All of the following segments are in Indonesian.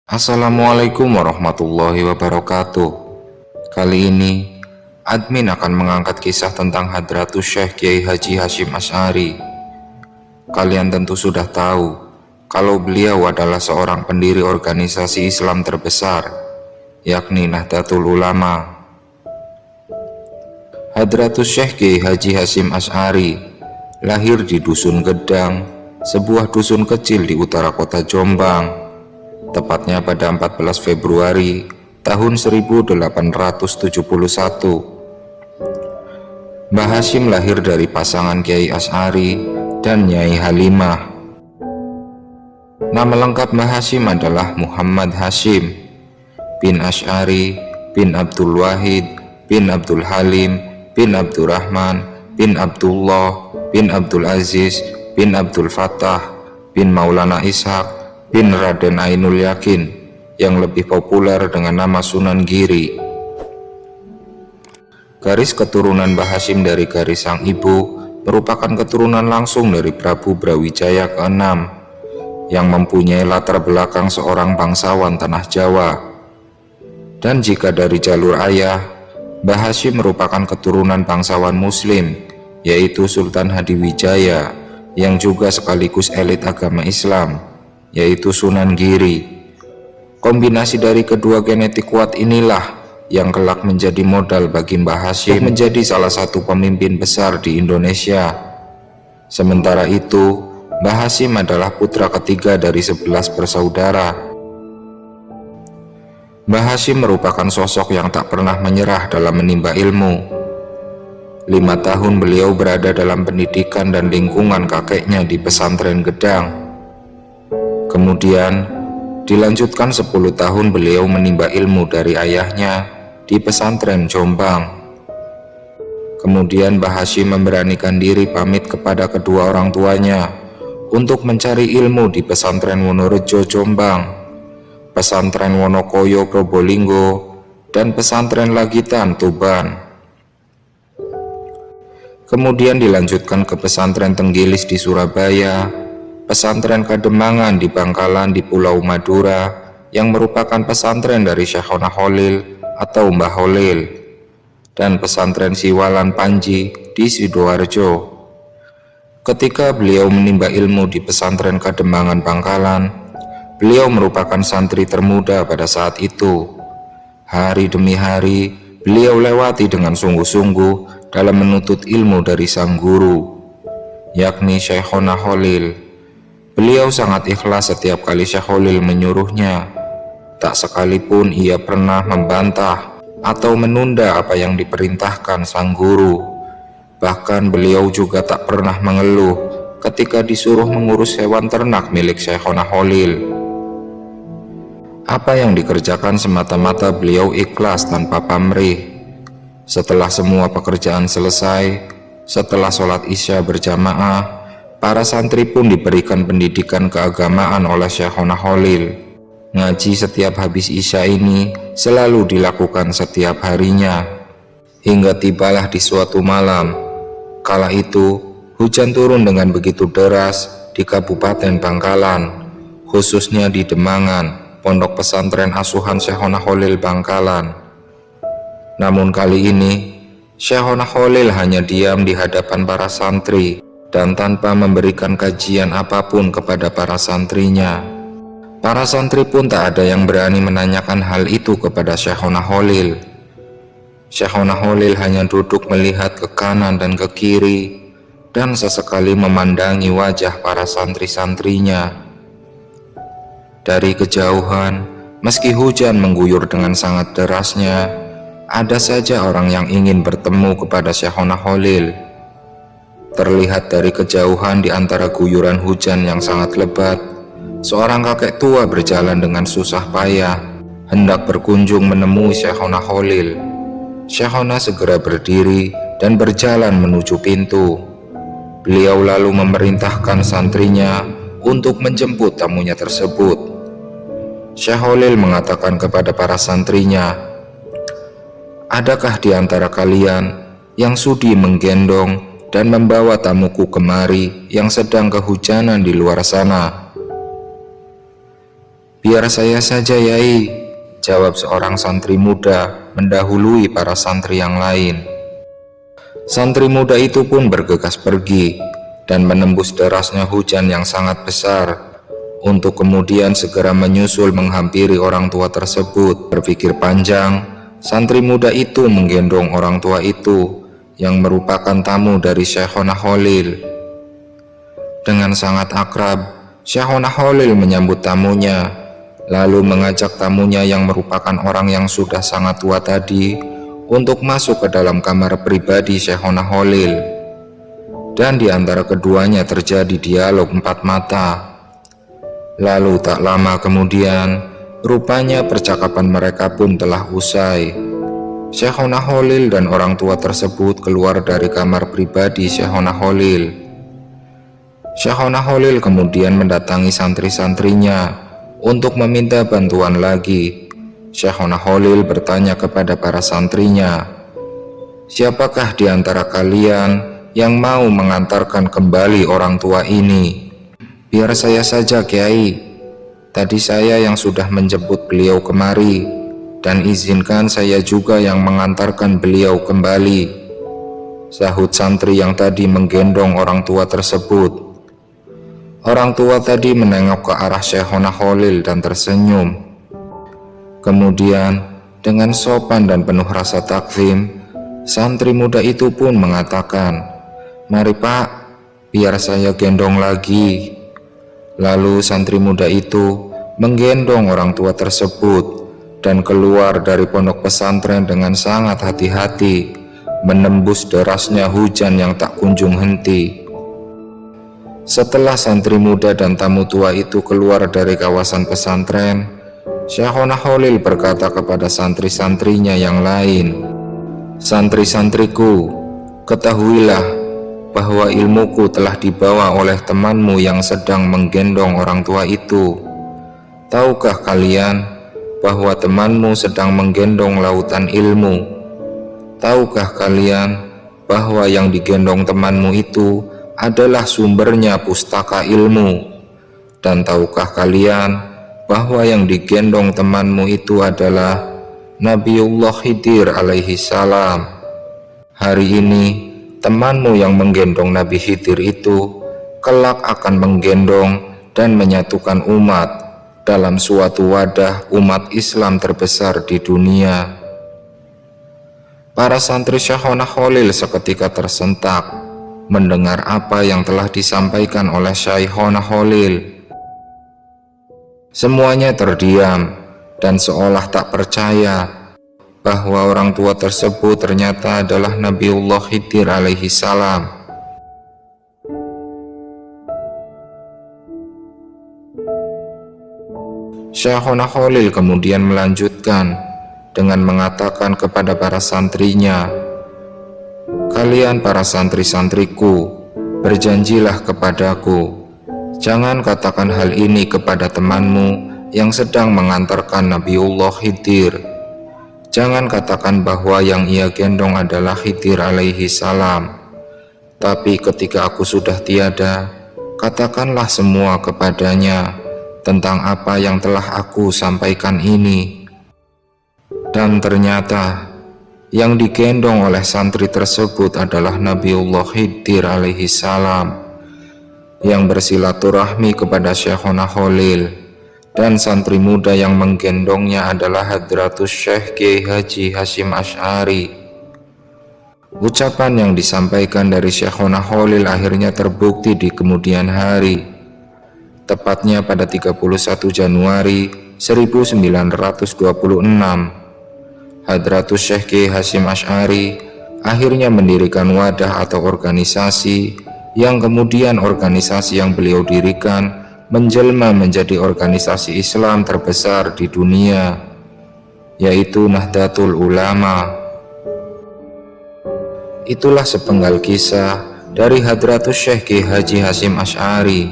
Assalamualaikum warahmatullahi wabarakatuh. Kali ini admin akan mengangkat kisah tentang Hadratus Syekh Kiai Haji Hasyim Asy'ari. Kalian tentu sudah tahu kalau beliau adalah seorang pendiri organisasi Islam terbesar, yakni Nahdlatul Ulama. Hadratus Syekh Kiai Haji Hasyim Asy'ari lahir di Dusun Gedang, sebuah dusun kecil di utara kota Jombang, tepatnya pada 14 Februari tahun 1871. Mbah Hasyim lahir dari pasangan Kiai Asy'ari dan Nyai Halimah. Nama lengkap Mbah Hasyim adalah Muhammad Hasyim bin Asy'ari bin Abdul Wahid bin Abdul Halim bin Abdurrahman bin Abdullah bin Abdul Aziz bin Abdul Fattah bin Maulana Ishaq bin Raden Ainul Yakin, yang lebih populer dengan nama Sunan Giri. Garis keturunan Mbah Hasyim dari garis sang ibu merupakan keturunan langsung dari Prabu Brawijaya ke-6 yang mempunyai latar belakang seorang bangsawan tanah Jawa. Dan jika dari jalur ayah, Mbah Hasyim merupakan keturunan bangsawan Muslim, yaitu Sultan Hadiwijaya, yang juga sekaligus elit agama Islam, yaitu Sunan Giri. Kombinasi dari kedua genetik kuat inilah yang kelak menjadi modal bagi Mbah Hasyim menjadi salah satu pemimpin besar di Indonesia. Sementara itu, Mbah Hasyim adalah putra ketiga dari 11 bersaudara. Mbah Hasyim merupakan sosok yang tak pernah menyerah dalam menimba ilmu. 5 tahun beliau berada dalam pendidikan dan lingkungan kakeknya di pesantren Gedang. Kemudian dilanjutkan 10 tahun beliau menimba ilmu dari ayahnya di pesantren Jombang. Kemudian Mbah Hasyim memberanikan diri pamit kepada kedua orang tuanya untuk mencari ilmu di pesantren Wonorejo Jombang, pesantren Wonokoyo Probolinggo, dan pesantren Lagitan Tuban. Kemudian dilanjutkan ke pesantren Tenggilis di Surabaya, pesantren Kademangan di Bangkalan di Pulau Madura, yang merupakan pesantren dari Syekhona Kholil atau Mbah Kholil, dan pesantren Siwalan Panji di Sidoarjo. Ketika beliau menimba ilmu di pesantren Kademangan Bangkalan, beliau merupakan santri termuda pada saat itu. Hari demi hari beliau lewati dengan sungguh-sungguh dalam menuntut ilmu dari sang guru, yakni Syekhona Kholil. Beliau sangat ikhlas setiap kali Syekh Kholil menyuruhnya. Tak sekalipun ia pernah membantah atau menunda apa yang diperintahkan sang guru. Bahkan beliau juga tak pernah mengeluh ketika disuruh mengurus hewan ternak milik Syekhona Kholil. Apa yang dikerjakan semata-mata beliau ikhlas tanpa pamrih. Setelah semua pekerjaan selesai, setelah sholat Isya berjamaah, para santri pun diberikan pendidikan keagamaan oleh Syekhona Kholil. Ngaji setiap habis Isya ini selalu dilakukan setiap harinya. Hingga tibalah di suatu malam, kala itu hujan turun dengan begitu deras di Kabupaten Bangkalan, khususnya di Demangan, pondok pesantren asuhan Syekhona Kholil Bangkalan. Namun kali ini, Syekhona Kholil hanya diam di hadapan para santri dan tanpa memberikan kajian apapun kepada para santrinya. Para santri pun tak ada yang berani menanyakan hal itu kepada Syekhona Kholil. Syekhona Kholil hanya duduk melihat ke kanan dan ke kiri, dan sesekali memandangi wajah para santri-santrinya. Dari kejauhan, meski hujan mengguyur dengan sangat derasnya, ada saja orang yang ingin bertemu kepada Syekhona Kholil. Terlihat dari kejauhan di antara guyuran hujan yang sangat lebat, seorang kakek tua berjalan dengan susah payah, hendak berkunjung menemui Syekhona Kholil. Syekhona segera berdiri dan berjalan menuju pintu. Beliau lalu memerintahkan santrinya untuk menjemput tamunya tersebut. Syekh Kholil mengatakan kepada para santrinya, "Adakah di antara kalian yang sudi menggendong dan membawa tamuku kemari yang sedang kehujanan di luar sana?" "Biar saya saja, Yai," jawab seorang santri muda mendahului para santri yang lain. Santri muda itu pun bergegas pergi dan menembus derasnya hujan yang sangat besar, untuk kemudian segera menyusul menghampiri orang tua tersebut. Berpikir panjang, santri muda itu menggendong orang tua itu yang merupakan tamu dari Syekhona Khalil. Dengan sangat akrab, Syekhona Khalil menyambut tamunya, lalu mengajak tamunya yang merupakan orang yang sudah sangat tua tadi untuk masuk ke dalam kamar pribadi Syekhona Khalil. Dan di antara keduanya terjadi dialog empat mata. Lalu tak lama kemudian, rupanya percakapan mereka pun telah usai. Syekhona Khalil dan orang tua tersebut keluar dari kamar pribadi Syekhona Khalil. Syekhona Khalil kemudian mendatangi santri-santrinya untuk meminta bantuan lagi. Syekhona Khalil bertanya kepada para santrinya, "Siapakah di antara kalian yang mau mengantarkan kembali orang tua ini?" "Biar saya saja, Kiai. Tadi saya yang sudah menjemput beliau kemari, dan izinkan saya juga yang mengantarkan beliau kembali," sahut santri yang tadi menggendong orang tua tersebut. Orang tua tadi menengok ke arah Syekhona Khalil dan tersenyum. Kemudian dengan sopan dan penuh rasa takzim, santri muda itu pun mengatakan, "Mari Pak, biar saya gendong lagi." Lalu santri muda itu menggendong orang tua tersebut dan keluar dari pondok pesantren dengan sangat hati-hati, menembus derasnya hujan yang tak kunjung henti. Setelah santri muda dan tamu tua itu keluar dari kawasan pesantren, Syekhona Khalil berkata kepada santri-santrinya yang lain, "Santri-santriku, ketahuilah bahwa ilmuku telah dibawa oleh temanmu yang sedang menggendong orang tua itu. Tahukah kalian bahwa temanmu sedang menggendong lautan ilmu? Tahukah kalian bahwa yang digendong temanmu itu adalah sumbernya pustaka ilmu? Dan tahukah kalian bahwa yang digendong temanmu itu adalah Nabiullah Khidir alaihi salam? Hari ini temanmu yang menggendong Nabi Khidir itu kelak akan menggendong dan menyatukan umat dalam suatu wadah umat Islam terbesar di dunia." Para santri Syekhona Khalil seketika tersentak mendengar apa yang telah disampaikan oleh Syekhona Khalil. Semuanya terdiam dan seolah tak percaya bahwa orang tua tersebut ternyata adalah Nabiullah Khidir alaihi salam. Syekhona Khalil kemudian melanjutkan dengan mengatakan kepada para santrinya, "Kalian para santri-santriku, berjanjilah kepadaku, jangan katakan hal ini kepada temanmu yang sedang mengantarkan Nabiullah Khidir. Jangan katakan bahwa yang ia gendong adalah Khidir alaihi salam. Tapi ketika aku sudah tiada, katakanlah semua kepadanya tentang apa yang telah aku sampaikan ini." Dan ternyata yang digendong oleh santri tersebut adalah Nabiullah Khidir alaihi salam yang bersilaturahmi kepada Syekhona Khalil, dan santri muda yang menggendongnya adalah Hadratus Syekh Kiai Haji Hasyim Asy'ari. Ucapan yang disampaikan dari Syekhona Khalil akhirnya terbukti di kemudian hari, tepatnya pada 31 Januari 1926. Hadratus Syekh Kiai Hasyim Asy'ari akhirnya mendirikan wadah atau organisasi yang kemudian organisasi yang beliau dirikan menjelma menjadi organisasi Islam terbesar di dunia, yaitu Nahdlatul Ulama. Itulah sepenggal kisah dari Hadratus Syekh Kiai Haji Hasyim Asy'ari,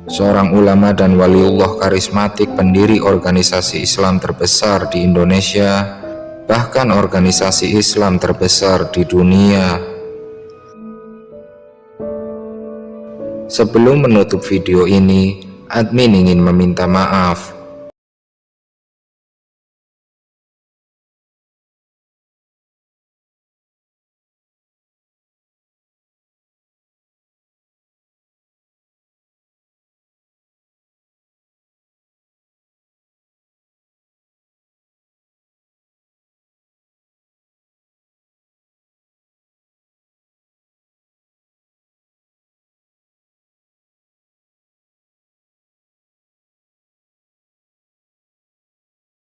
seorang ulama dan waliullah karismatik, pendiri organisasi Islam terbesar di Indonesia, bahkan organisasi Islam terbesar di dunia. Sebelum menutup video ini, admin ingin meminta maaf